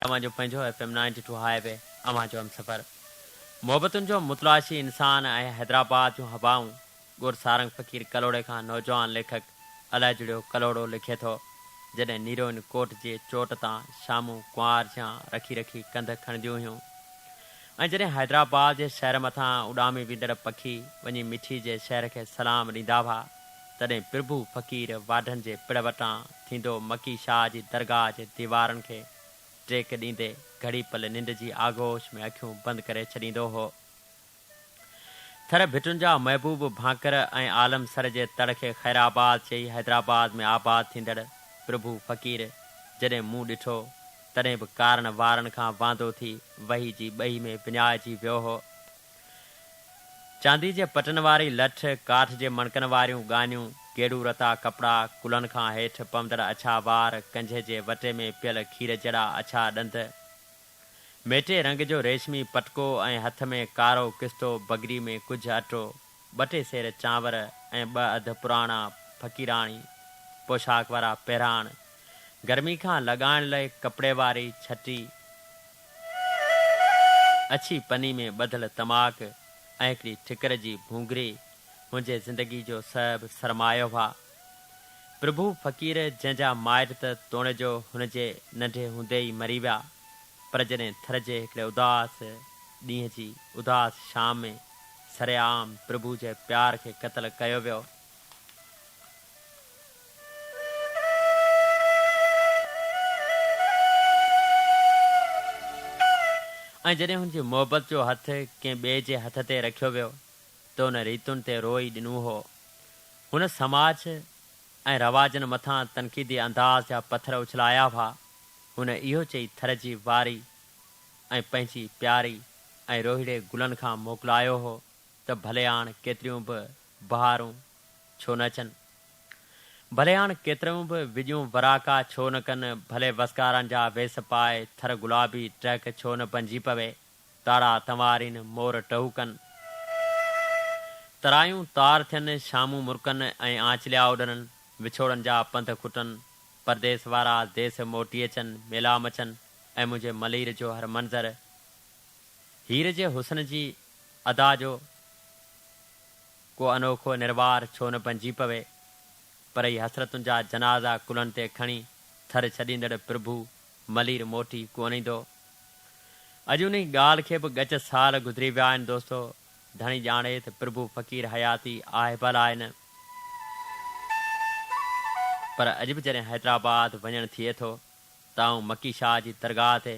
जो पंहिंजो FM 92 highway अवां जो हमसफ़र मोहबतुनि जो मुतलाशी इंसान ऐं हैदराबाद जूं हवाऊं गुर सारंग फ़कीर कलोड़े खां नौजवान लेखक अलाए जुड़ियो कलोड़ो लिखे थो जॾहिं नीरोइन कोट जे चोट तां शामूं कुंवार जा रखी रखी कंध खणंदियूं हुयूं ऐं जॾहिं हैदराबाद जे शहर मथां उॾामी वेंदड़ पखी वञी मिठी जे शहर खे सलाम ॾींदा हुआ तॾहिं प्रभु फ़कीर वाढनि जे पिड़ वटां थींदो मकी शाह जी दरगाह जे दीवारनि खे टेक ॾींदे घड़ी पल निंड जी आगोश में अखियूं बंदि करे छॾींदो हो। थर भिटुनि जा महबूब भांकर ऐं आलम सर जे तड़ खे ख़ैराबाद चई हैदराबाद में आबाद थींदड़ प्रभु फ़कीर जॾहिं मूं ॾिठो तॾहिं बि कारण वारनि खां वांदो थी वही जी ॿई में विञाइजी वियो हो। चांदी जे पटनि वारी लठ काठ जे मणकनि वारियूं गानियूं गेड़ू रता कपिड़ा कुलनि खां हेठि पवंदड़ अछा वार कंझे जे वटे में पियल खीर जहिड़ा अछा ॾंद मेटे रंग जो रेशमी पटको ऐं हथ में कारो किस्तो बगरी में कुझु अटो ॿ टे सेर चांवर ऐं ॿ अध पुराणा फ़क़ीराणी पोशाक वारा पहिराण गर्मी खां लॻाइण लाइ कपिड़े वारी छटी अछी पनी में ॿधल तमाक ऐं हिकिड़ी ठिकर जी भूंगरी मुंहिंजे ज़िंदगी जो सभु सरमायो हुआ। प्रभु फ़कीर जंहिंजा माइट त तोणे जो हुनजे नंढे हूंदे ई मरी विया पर जॾहिं थर जे हिकिड़े उदास ॾींहं जी उदास शाम में सरेआम प्रभु जे प्यार खे क़तल कयो वियो ऐं जॾहिं हुनजी मोहबत जो हथ कंहिं ॿिए जे हथ ते रखियो वियो त हुन रीतुनि ते रोई ॾिनो हो। हुन समाज ऐं रवाजनि मथां तनक़ीदी अंदाज़ जा पथर उछलाया हुआ। हुन इहो चई थर जी वारी ऐं पंहिंजी प्यारी ऐं रोहिड़े गुलनि खां मोकिलायो हो त भले हाणे केतिरियूं बि बहारूं छो न अचनि भले हाणे केतिरियूं बि विॼूं वराका छो न कनि भले वसकारनि जा वेस पाए थर गुलाबी टहक छो न बणिजी पवे तारा तंवारीनि मोर टहूकनि तरायूं तार थियनि शामूं मुर्कनि ऐं आंचलिया उॾनि विछोड़नि जा पंध खुटनि परदेस वारा देस मोटी अचनि मेला मचनि ऐं मुंहिंजे मलीर जो हर मंज़र हीर जे हुस्न जी अदा जो को अनोखो निर्वार छो न बणिजी पवे पर ही हसरतुनि जा जनाज़ा कुलनि ते खणी थर छॾींदड़ प्रभु मलीर मोटी कोन ईंदो। अॼु उन ॻाल्हि खे बि गच साल गुज़री विया आहिनि दोस्तो धणी ॼाणे त प्रभु फ़कीर हयाती आहे भला आहे न पर अॼु बि जॾहिं हैदराबाद वञणु थिए थो त आऊं मकी शाह जी दरगाह ते